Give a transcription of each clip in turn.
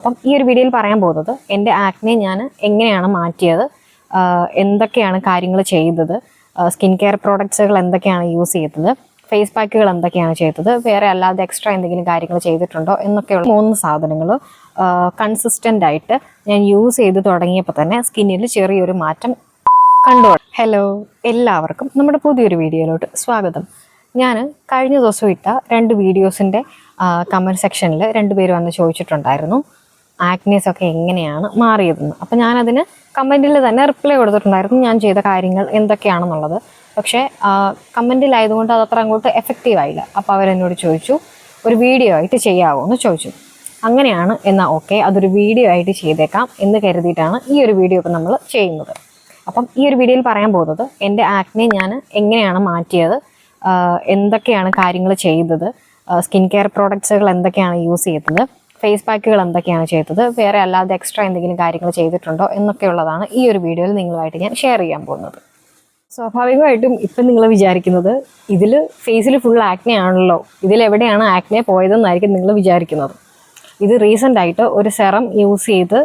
അപ്പം ഈ ഒരു വീഡിയോയിൽ പറയാൻ പോകുന്നത് എൻ്റെ ആക്നെ ഞാൻ എങ്ങനെയാണ് മാറ്റിയത്, എന്തൊക്കെയാണ് കാര്യങ്ങൾ ചെയ്തത്, സ്കിൻ കെയർ പ്രോഡക്ട്സുകൾ എന്തൊക്കെയാണ് യൂസ് ചെയ്തത്, ഫേസ് പാക്കുകൾ എന്തൊക്കെയാണ് ചെയ്തത്, വേറെ അല്ലാതെ എക്സ്ട്രാ എന്തെങ്കിലും കാര്യങ്ങൾ ചെയ്തിട്ടുണ്ടോ എന്നൊക്കെയുള്ള 3 സാധനങ്ങൾ കൺസിസ്റ്റൻ്റ് ആയിട്ട് ഞാൻ യൂസ് ചെയ്ത് തുടങ്ങിയപ്പോൾ തന്നെ സ്കിന്നിൽ ചെറിയൊരു മാറ്റം കണ്ടു. ഹലോ, എല്ലാവർക്കും നമ്മുടെ പുതിയൊരു വീഡിയോയിലോട്ട് സ്വാഗതം. ഞാൻ കഴിഞ്ഞ ദിവസം ഇട്ട 2 വീഡിയോസിൻ്റെ കമൻറ്റ് സെക്ഷനിൽ 2 പേര് വന്ന് ചോദിച്ചിട്ടുണ്ടായിരുന്നു ആക്നീസ് ഒക്കെ എങ്ങനെയാണ് മാറിയതെന്ന്. അപ്പം ഞാനതിന് കമൻറ്റിൽ തന്നെ റിപ്ലൈ കൊടുത്തിട്ടുണ്ടായിരുന്നു ഞാൻ ചെയ്ത കാര്യങ്ങൾ എന്തൊക്കെയാണെന്നുള്ളത്. പക്ഷേ കമൻറ്റിലായതുകൊണ്ട് അതത്ര അങ്ങോട്ട് എഫക്റ്റീവ് ആയില്ല. അപ്പോൾ അവരെന്നോട് ചോദിച്ചു ഒരു വീഡിയോ ആയിട്ട് ചെയ്യാമോ എന്ന് ചോദിച്ചു. അങ്ങനെയാണ് എന്നാൽ ഓക്കെ, അതൊരു വീഡിയോ ആയിട്ട് ചെയ്തേക്കാം എന്ന് കരുതിയിട്ടാണ് ഈ ഒരു വീഡിയോ ഇപ്പം നമ്മൾ ചെയ്യുന്നത്. അപ്പം ഈ ഒരു വീഡിയോയിൽ പറയാൻ പോകുന്നത് എൻ്റെ ആക്നെ ഞാൻ എങ്ങനെയാണ് മാറ്റിയത്, എന്തൊക്കെയാണ് കാര്യങ്ങൾ ചെയ്തത്, സ്കിൻ കെയർ പ്രോഡക്ട്സുകൾ എന്തൊക്കെയാണ് യൂസ് ചെയ്തത്, ഫേസ് പാക്കുകൾ എന്തൊക്കെയാണ് ചെയ്തത്, വേറെ അല്ലാതെ എക്സ്ട്രാ എന്തെങ്കിലും കാര്യങ്ങൾ ചെയ്തിട്ടുണ്ടോ എന്നൊക്കെയുള്ളതാണ് ഈ ഒരു വീഡിയോയിൽ നിങ്ങളുമായിട്ട് ഞാൻ ഷെയർ ചെയ്യാൻ പോകുന്നത്. സ്വാഭാവികമായിട്ടും ഇപ്പം നിങ്ങൾ വിചാരിക്കുന്നത് ഇതിൽ ഫേസിൽ ഫുൾ ആക്നെ ആണല്ലോ, ഇതിലെവിടെയാണ് ആക്നെ പോയതെന്നായിരിക്കും നിങ്ങൾ വിചാരിക്കുന്നത്. ഇത് റീസെൻ്റായിട്ട് ഒരു സെറം യൂസ് ചെയ്ത്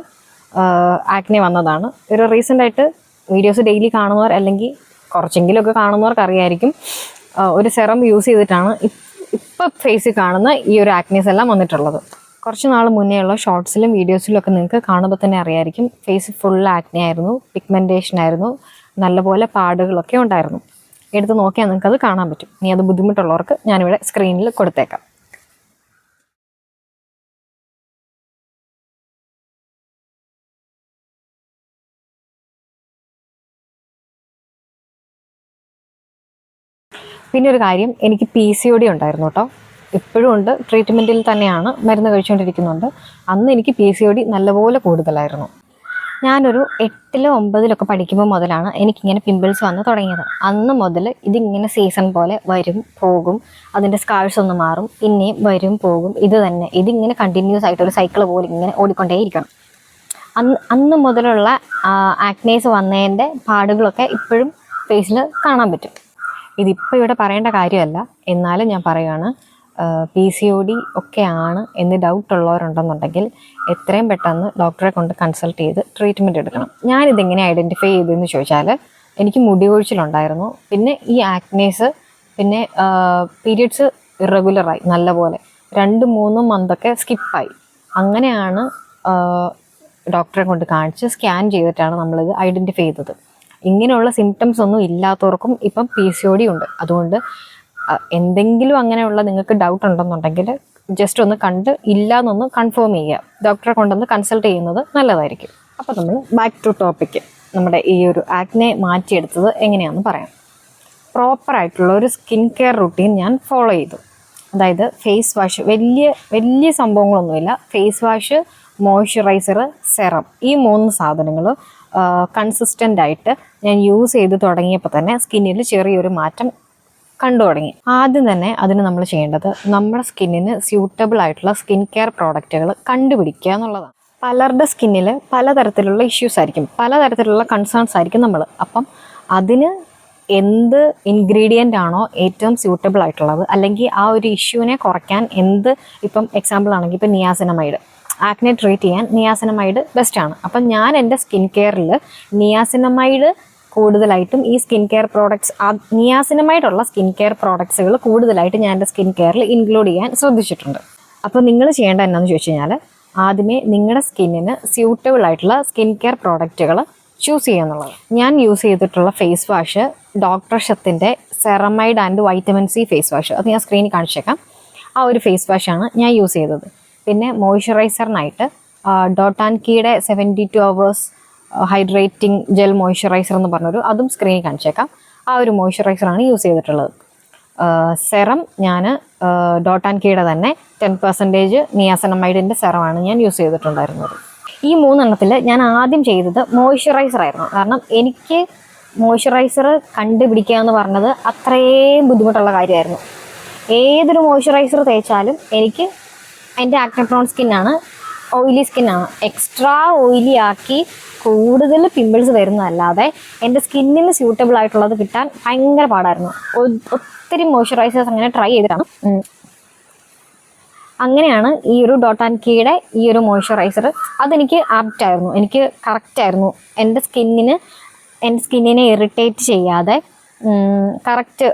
ആക്നെ വന്നതാണ്. ഒരു റീസെൻ്റായിട്ട് വീഡിയോസ് ഡെയിലി കാണുന്നവർ അല്ലെങ്കിൽ കുറച്ചെങ്കിലുമൊക്കെ കാണുന്നവർക്ക് അറിയായിരിക്കും, ഒരു സെറം യൂസ് ചെയ്തിട്ടാണ് ഇപ്പം ഫേസിൽ കാണുന്ന ഈ ഒരു ആക്നീസ് എല്ലാം വന്നിട്ടുള്ളത്. കുറച്ച് നാൾ മുന്നേ ഉള്ള ഷോർട്സിലും വീഡിയോസിലും ഒക്കെ നിങ്ങൾക്ക് കാണുമ്പോൾ തന്നെ അറിയായിരിക്കും ഫേസ് ഫുൾ ആക്നെ ആയിരുന്നു, പിഗ്മെൻറ്റേഷൻ ആയിരുന്നു, നല്ലപോലെ പാടുകളൊക്കെ ഉണ്ടായിരുന്നു. എടുത്ത് നോക്കിയാൽ നിങ്ങൾക്കത് കാണാൻ പറ്റും. ഇനി അത് ബുദ്ധിമുട്ടുള്ളവർക്ക് ഞാനിവിടെ സ്ക്രീനിൽ കൊടുത്തേക്കാം. പിന്നെ ഒരു കാര്യം, എനിക്ക് PCOD ഉണ്ടായിരുന്നു കേട്ടോ. ഇപ്പോഴും ഉണ്ട്, ട്രീറ്റ്മെൻറ്റിൽ തന്നെയാണ്, മരുന്ന് കഴിച്ചുകൊണ്ടിരിക്കുന്നുണ്ട്. അന്ന് എനിക്ക് PCOD നല്ലപോലെ കൂടുതലായിരുന്നു. ഞാനൊരു 8-ലോ 9-ലൊക്കെ പഠിക്കുമ്പോൾ മുതലാണ് എനിക്കിങ്ങനെ പിമ്പിൾസ് വന്ന് തുടങ്ങിയത്. അന്ന് മുതൽ ഇതിങ്ങനെ സീസൺ പോലെ വരും പോകും, അതിൻ്റെ സ്കാർസ് ഒന്ന് മാറും, പിന്നെയും വരും പോകും, ഇത് തന്നെ, ഇതിങ്ങനെ കണ്ടിന്യൂസ് ആയിട്ട് ഒരു സൈക്കിൾ പോലെ ഇങ്ങനെ ഓടിക്കൊണ്ടേയിരിക്കണം. അന്ന് മുതലുള്ള ആക്നേസ് വന്നതിൻ്റെ പാടുകളൊക്കെ ഇപ്പോഴും ഫേസിൽ കാണാൻ പറ്റും. ഇതിപ്പോൾ ഇവിടെ പറയേണ്ട കാര്യമല്ല, എന്നാലും ഞാൻ പറയുകയാണ്, PCOD ഒക്കെയാണ് എന്ന് ഡൗട്ടുള്ളവരുണ്ടെന്നുണ്ടെങ്കിൽ എത്രയും പെട്ടെന്ന് ഡോക്ടറെ കൊണ്ട് കൺസൾട്ട് ചെയ്ത് ട്രീറ്റ്മെൻറ്റ് എടുക്കണം. ഞാനിതെങ്ങനെ ഐഡൻറ്റിഫൈ ചെയ്തതെന്ന് ചോദിച്ചാൽ, എനിക്ക് മുടി കൊഴിച്ചിലുണ്ടായിരുന്നു, പിന്നെ ഈ ആക്നേസ്, പിന്നെ പീരിയഡ്സ് ഇറഗുലറായി, നല്ലപോലെ 2-3 മന്തൊക്കെ സ്കിപ്പായി. അങ്ങനെയാണ് ഡോക്ടറെ കൊണ്ട് കാണിച്ച് സ്കാൻ ചെയ്തിട്ടാണ് നമ്മളിത് ഐഡൻറ്റിഫൈ ചെയ്തത്. ഇങ്ങനെയുള്ള സിംറ്റംസ് ഒന്നും ഇല്ലാത്തവർക്കും ഇപ്പം PCOD ഉണ്ട്. അതുകൊണ്ട് എന്തെങ്കിലും അങ്ങനെയുള്ള നിങ്ങൾക്ക് ഡൗട്ട് ഉണ്ടെന്നുണ്ടെങ്കിൽ ജസ്റ്റ് ഒന്ന് കണ്ട് ഇല്ല എന്നൊന്ന് കൺഫേം ചെയ്യുക, ഡോക്ടറെ കൊണ്ടൊന്ന് കൺസൾട്ട് ചെയ്യുന്നത് നല്ലതായിരിക്കും. അപ്പോൾ നമ്മൾ ബാക്ക് ടു ടോപ്പിക്ക്, നമ്മുടെ ഈ ഒരു ആക്നെ മാറ്റിയെടുത്തത് എങ്ങനെയാണെന്ന് പറയാം. പ്രോപ്പറായിട്ടുള്ള ഒരു സ്കിൻ കെയർ റുട്ടീൻ ഞാൻ ഫോളോ ചെയ്തു. അതായത് ഫേസ് വാഷ്, വലിയ സംഭവങ്ങളൊന്നുമില്ല, ഫേസ് വാഷ്, മോയ്സ്ചറൈസർ, സെറം, ഈ 3 സാധനങ്ങൾ കൺസിസ്റ്റൻ്റ് ആയിട്ട് ഞാൻ യൂസ് ചെയ്ത് തുടങ്ങിയപ്പോൾ തന്നെ സ്കിന്നിൽ ചെറിയൊരു മാറ്റം കണ്ടു തുടങ്ങി. ആദ്യം തന്നെ അതിന് നമ്മൾ ചെയ്യേണ്ടത് നമ്മുടെ സ്കിന്നിന് സ്യൂട്ടബിൾ ആയിട്ടുള്ള സ്കിൻ കെയർ പ്രോഡക്റ്റുകൾ കണ്ടുപിടിക്കുക എന്നുള്ളതാണ്. പലരുടെ സ്കിന്നിൽ പലതരത്തിലുള്ള ഇഷ്യൂസ് ആയിരിക്കും, പലതരത്തിലുള്ള കൺസേൺസ് ആയിരിക്കും അപ്പം അതിന് എന്ത് ഇൻഗ്രീഡിയൻ്റ് ആണോ ഏറ്റവും സ്യൂട്ടബിൾ ആയിട്ടുള്ളത്, അല്ലെങ്കിൽ ആ ഒരു ഇഷ്യൂവിനെ കുറയ്ക്കാൻ ഇപ്പം എക്സാമ്പിൾ ആണെങ്കിൽ ഇപ്പം നിയാസിനമൈഡ്, ആക്നെ ട്രീറ്റ് ചെയ്യാൻ നിയാസിനമൈഡ് ബെസ്റ്റാണ്. അപ്പം ഞാൻ എൻ്റെ സ്കിൻ കെയറിൽ നിയാസിനമൈഡ് കൂടുതലായിട്ടും ഈ സ്കിൻ കെയർ പ്രോഡക്ട്സ്, നിയാസിനമൈഡുള്ള സ്കിൻ കെയർ പ്രോഡക്ട്സുകൾ കൂടുതലായിട്ട് ഞാൻ എൻ്റെ സ്കിൻ കെയറിൽ ഇൻക്ലൂഡ് ചെയ്യാൻ ശ്രദ്ധിച്ചിട്ടുണ്ട്. അപ്പോൾ നിങ്ങൾ ചെയ്യേണ്ട എന്നാന്ന് ചോദിച്ചു കഴിഞ്ഞാൽ, ആദ്യമേ നിങ്ങളുടെ സ്കിന്നിന് സ്യൂട്ടബിൾ ആയിട്ടുള്ള സ്കിൻ കെയർ പ്രോഡക്റ്റുകൾ ചൂസ് ചെയ്യുക എന്നുള്ളത്. ഞാൻ യൂസ് ചെയ്തിട്ടുള്ള ഫേസ് വാഷ് ഡോക്ടർ ഷത്തിൻ്റെ ceramide and vitamin C face wash, അത് ഞാൻ സ്ക്രീനിൽ കാണിച്ചേക്കാം. ആ ഒരു ഫേസ് വാഷാണ് ഞാൻ യൂസ് ചെയ്തത്. പിന്നെ മോയ്സ്ചറൈസറിനായിട്ട് ഡോട്ട് ആൻഡ് കീയുടെ 72 hours ഹൈഡ്രേറ്റിംഗ് ജെൽ മോയ്സ്ചറൈസർ എന്ന് പറഞ്ഞൊരു, അതും സ്ക്രീനിൽ കാണിച്ചേക്കാം. ആ ഒരു മോയ്സ്ചറൈസറാണ് യൂസ് ചെയ്തിട്ടുള്ളത്. സെറം ഞാൻ ഡോട്ട് ആൻഡ് കീയുടെ തന്നെ 10% നിയാസിനമൈഡിൻ്റെ സെറമാണ് ഞാൻ യൂസ് ചെയ്തിട്ടുണ്ടായിരുന്നത്. ഈ 3 എണ്ണത്തിൽ ഞാൻ ആദ്യം ചെയ്തത് മോയ്സ്ചറൈസർ ആയിരുന്നു. കാരണം എനിക്ക് മോയ്സ്ചറൈസർ കണ്ടുപിടിക്കുക എന്ന് പറഞ്ഞത് അത്രയും ബുദ്ധിമുട്ടുള്ള കാര്യമായിരുന്നു. ഏതൊരു മോയ്സ്ചറൈസർ തേച്ചാലും എനിക്ക്, എൻ്റെ ആക്നെ പ്രോൺ സ്കിന്നാണ്, ഓയിലി സ്കിന്നാണ്, എക്സ്ട്രാ ഓയിലി ആക്കി കൂടുതൽ പിമ്പിൾസ് വരുന്നതല്ലാതെ എൻ്റെ സ്കിന്നിന് സ്യൂട്ടബിൾ ആയിട്ടുള്ളത് കിട്ടാൻ ഭയങ്കര പാടായിരുന്നു. ഒത്തിരി മോയ്സ്ചറൈസേഴ്സ് അങ്ങനെ ട്രൈ ചെയ്തിട്ടാണ് അങ്ങനെയാണ് ഈ ഒരു ഡോട്ട് ആൻഡ് കീയുടെ ഈ ഒരു മോയ്സ്ചറൈസർ അതെനിക്ക് ആപ്റ്റായിരുന്നു, എനിക്ക് കറക്റ്റായിരുന്നു. എൻ്റെ സ്കിന്നിനെ ഇറിറ്റേറ്റ് ചെയ്യാതെ കറക്റ്റ്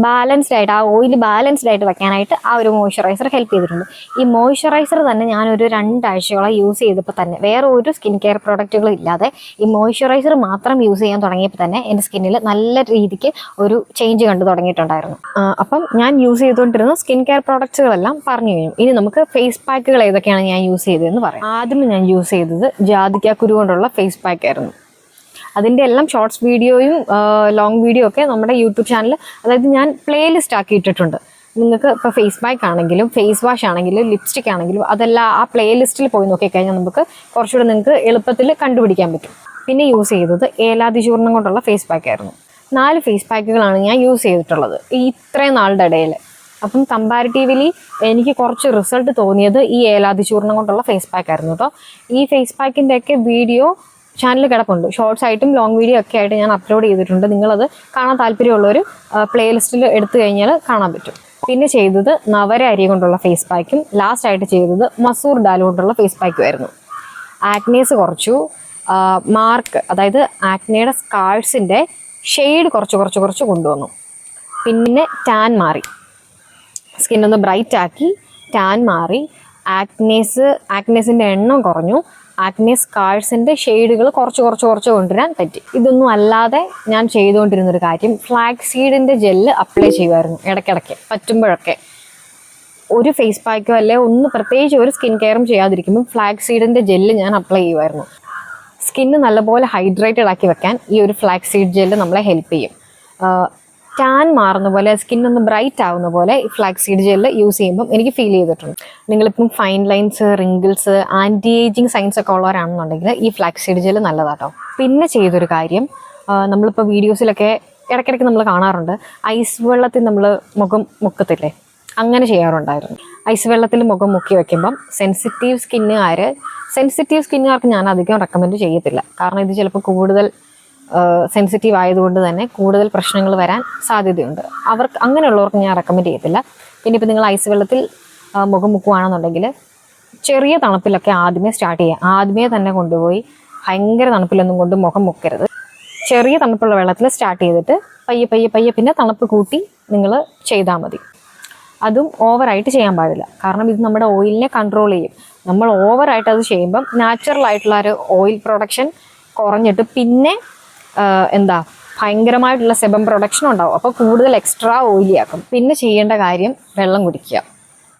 ബാലൻസ്ഡ് ആയിട്ട്, ആ ഓയിൽ ബാലൻസ്ഡ് ആയിട്ട് വെക്കാനായിട്ട് ആ ഒരു മോയ്സ്ചറൈസർ ഹെൽപ്പ് ചെയ്തിട്ടുണ്ട്. ഈ മോയ്സ്ചറൈസർ തന്നെ ഞാനൊരു 2 ആഴ്ചയോളം യൂസ് ചെയ്തപ്പോൾ തന്നെ, വേറെ ഒരു സ്കിൻ കെയർ പ്രോഡക്റ്റുകളും ഇല്ലാതെ ഈ മോയ്സ്ചറൈസർ മാത്രം യൂസ് ചെയ്യാൻ തുടങ്ങിയപ്പോൾ തന്നെ എൻ്റെ സ്കിന്നിൽ നല്ല രീതിക്ക് ഒരു ചേഞ്ച് കണ്ടു തുടങ്ങിയിട്ടുണ്ടായിരുന്നു. അപ്പം ഞാൻ യൂസ് ചെയ്തുകൊണ്ടിരുന്ന സ്കിൻ കെയർ പ്രോഡക്റ്റ്സുകളെല്ലാം പറഞ്ഞു കഴിഞ്ഞു. ഇനി നമുക്ക് ഫേസ് പാക്കുകൾ ഏതൊക്കെയാണ് ഞാൻ യൂസ് ചെയ്തതെന്ന് പറയാം. ആദ്യം ഞാൻ യൂസ് ചെയ്തത് ജാതിക്കാക്കുരു കൊണ്ടുള്ള ഫേസ് പാക്കായിരുന്നു. അതിൻ്റെ എല്ലാം ഷോർട്സ് വീഡിയോയും ലോങ് വീഡിയോ ഒക്കെ നമ്മുടെ യൂട്യൂബ് ചാനൽ, അതായത് ഞാൻ പ്ലേലിസ്റ്റ് ആക്കി ഇട്ടിട്ടുണ്ട്. നിങ്ങൾക്ക് ഇപ്പോൾ ഫേസ് പാക്ക് ആണെങ്കിലും ഫേസ് വാഷ് ആണെങ്കിലും ലിപ്സ്റ്റിക് ആണെങ്കിലും അതെല്ലാം ആ പ്ലേലിസ്റ്റിൽ പോയി നോക്കിക്കഴിഞ്ഞാൽ നമുക്ക് കുറച്ചുകൂടെ നിങ്ങൾക്ക് എളുപ്പത്തിൽ കണ്ടുപിടിക്കാൻ പറ്റും. പിന്നെ യൂസ് ചെയ്തത് ഏലാദി ചൂർണം കൊണ്ടുള്ള ഫേസ് പാക്കായിരുന്നു. 4 ഫേസ് പാക്കുകളാണ് ഞാൻ യൂസ് ചെയ്തിട്ടുള്ളത് ഈ ഇത്രയും നാളുടെ ഇടയിൽ. അപ്പം കമ്പാരിറ്റീവ്ലി എനിക്ക് കുറച്ച് റിസൾട്ട് തോന്നിയത് ഈ ഏലാദി ചൂർണം കൊണ്ടുള്ള ഫേസ് പാക്കായിരുന്നു കേട്ടോ. ഈ ഫേസ് പാക്കിൻ്റെയൊക്കെ വീഡിയോ ചാനൽ കിടപ്പുണ്ട്, ഷോർട്സ് ആയിട്ടും ലോങ് വീഡിയോ ഒക്കെ ആയിട്ട് ഞാൻ അപ്ലോഡ് ചെയ്തിട്ടുണ്ട്. നിങ്ങളത് കാണാൻ താല്പര്യമുള്ളവർ പ്ലേലിസ്റ്റിൽ എടുത്തു കഴിഞ്ഞാൽ കാണാൻ പറ്റും. പിന്നെ ചെയ്തത് നവര അരി കൊണ്ടുള്ള ഫേസ് പാക്കും ലാസ്റ്റ് ആയിട്ട് ചെയ്തത് മസൂർ ദാൽ കൊണ്ടുള്ള ഫേസ് പാക്കും ആയിരുന്നു. ആക്നേസ് കുറച്ചു, മാർക്ക് അതായത് ആക്നയുടെ സ്കാർസിൻ്റെ ഷെയ്ഡ് കുറച്ച് കൊണ്ടുവന്നു. പിന്നെ ടാൻ മാറി, സ്കിന്നൊന്ന് ബ്രൈറ്റ് ആക്കി, ടാൻ മാറി, ആക്നേസിൻ്റെ എണ്ണം കുറഞ്ഞു, ആക്നെ സ്കാർസിൻ്റെ ഷെയ്ഡുകൾ കുറച്ച് കൊണ്ടുവരാൻ പറ്റി. ഇതൊന്നും അല്ലാതെ ഞാൻ ചെയ്തുകൊണ്ടിരുന്നൊരു കാര്യം, ഫ്ലാക്സ് സീഡിൻ്റെ ജെല്ല് അപ്ലൈ ചെയ്യുമായിരുന്നു ഇടയ്ക്കിടയ്ക്ക് പറ്റുമ്പോഴൊക്കെ. ഒരു ഫേസ് പാക്കോ അല്ലെ ഒന്ന് പ്രത്യേകിച്ച് ഒരു സ്കിൻ കെയറും ചെയ്യാതിരിക്കുമ്പോൾ ഫ്ലാക്സ് സീഡിൻ്റെ ജെല്ല് ഞാൻ അപ്ലൈ ചെയ്യുമായിരുന്നു. സ്കിന്ന് നല്ലപോലെ ഹൈഡ്രേറ്റഡ് ആക്കി വെക്കാൻ ഈ ഒരു ഫ്ലാക്സ് സീഡ് ജെല്ല് നമ്മളെ ഹെൽപ്പ് ചെയ്യും. ടാൻ മാറുന്ന പോലെ, സ്കിന്നൊന്ന് ബ്രൈറ്റ് ആവുന്ന പോലെ ഈ ഫ്ലാക്സ് സീഡ് ജെല്ല് യൂസ് ചെയ്യുമ്പം എനിക്ക് ഫീൽ ചെയ്തിട്ടുണ്ട്. നിങ്ങളിപ്പം fine lines, wrinkles, anti ageing signs ഒക്കെ ഉള്ളവരാണെന്നുണ്ടെങ്കിൽ ഈ ഫ്ലാക്സ് സീഡ് ജെല്ല് നല്ലതാട്ടോ. പിന്നെ ചെയ്തൊരു കാര്യം, നമ്മളിപ്പോൾ വീഡിയോസിലൊക്കെ ഇടയ്ക്കിടയ്ക്ക് നമ്മൾ കാണാറുണ്ട്, ഐസ് വെള്ളത്തിൽ നമ്മൾ മുഖം മുക്കത്തില്ലേ, അങ്ങനെ ചെയ്യാറുണ്ടായിരുന്നു. ഐസ് വെള്ളത്തിൽ മുഖം മുക്കി വയ്ക്കുമ്പം സെൻസിറ്റീവ് സ്കിന്നുകാർക്ക് ഞാൻ അധികം റെക്കമെൻഡ് ചെയ്യത്തില്ല. കാരണം ഇത് ചിലപ്പോൾ കൂടുതൽ സെൻസിറ്റീവ് ആയതുകൊണ്ട് തന്നെ കൂടുതൽ പ്രശ്നങ്ങൾ വരാൻ സാധ്യതയുണ്ട്. അങ്ങനെയുള്ളവർക്ക് ഞാൻ റെക്കമെൻഡ് ചെയ്യത്തില്ല. പിന്നെ ഇപ്പോൾ നിങ്ങൾ ഐസ് വെള്ളത്തിൽ മുഖം മുക്കുകയാണെന്നുണ്ടെങ്കിൽ ചെറിയ തണുപ്പിലൊക്കെ ആദ്യമേ സ്റ്റാർട്ട് ചെയ്യുക. ആദ്യമേ തന്നെ കൊണ്ടുപോയി ഭയങ്കര തണുപ്പിലൊന്നും കൊണ്ട് മുഖം മുക്കരുത്. ചെറിയ തണുപ്പുള്ള വെള്ളത്തിൽ സ്റ്റാർട്ട് ചെയ്തിട്ട് പയ്യെ പിന്നെ തണുപ്പ് കൂട്ടി നിങ്ങൾ ചെയ്താൽ മതി. അതും ഓവറായിട്ട് ചെയ്യാൻ പാടില്ല, കാരണം ഇത് നമ്മുടെ ഓയിലിനെ കൺട്രോൾ ചെയ്യും. നമ്മൾ ഓവറായിട്ട് അത് ചെയ്യുമ്പം നാച്ചുറലായിട്ടുള്ള ഒരു ഓയിൽ പ്രൊഡക്ഷൻ കുറഞ്ഞിട്ട് പിന്നെ ഭയങ്കരമായിട്ടുള്ള സെബം പ്രൊഡക്ഷൻ ഉണ്ടാവും. അപ്പോൾ കൂടുതൽ എക്സ്ട്രാ ഓയിലി ആക്കും. പിന്നെ ചെയ്യേണ്ട കാര്യം വെള്ളം കുടിക്കുക.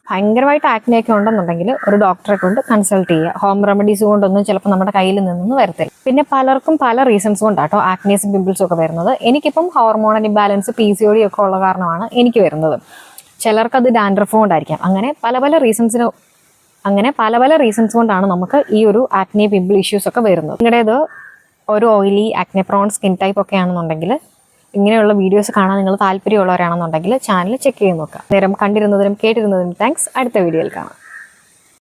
ഭയങ്കരമായിട്ട് ആക്നെയൊക്കെ ഉണ്ടെന്നുണ്ടെങ്കിൽ ഒരു ഡോക്ടറെ കൊണ്ട് കൺസൾട്ട് ചെയ്യുക. ഹോം റെമഡീസ് കൊണ്ടൊന്നും ചിലപ്പോൾ നമ്മുടെ കയ്യിൽ നിന്നൊന്നും വരത്തില്ല. പിന്നെ പലർക്കും പല റീസൺസ് കൊണ്ടാട്ടോ ആക്നേസും പിമ്പിൾസും ഒക്കെ വരുന്നത്. എനിക്കിപ്പം ഹോർമോണൽ ഇംബാലൻസ്, PCOD ഒക്കെ ഉള്ള കാരണമാണ് എനിക്ക് വരുന്നത്. ചിലർക്കത് ഡാൻഡ്രഫ് കൊണ്ടായിരിക്കാം. അങ്ങനെ പല പല റീസൺസ് കൊണ്ടാണ് നമുക്ക് ഈ ഒരു ആക്നെ പിമ്പിൾ ഇഷ്യൂസ് ഒക്കെ വരുന്നത്. നിങ്ങളുടേത് ഒരു oily acne prone skin type ഒക്കെ ആണെന്നുണ്ടെങ്കിൽ, ഇങ്ങനെയുള്ള വീഡിയോസ് കാണാൻ നിങ്ങൾ താല്പര്യമുള്ളവരാണെന്നുണ്ടെങ്കിൽ ചാനൽ ചെക്ക് ചെയ്ത് നോക്കുക. നേരം കണ്ടിരുന്നതിനും കേട്ടിരുന്നതിനും താങ്ക്സ്. അടുത്ത വീഡിയോയിൽ കാണാം.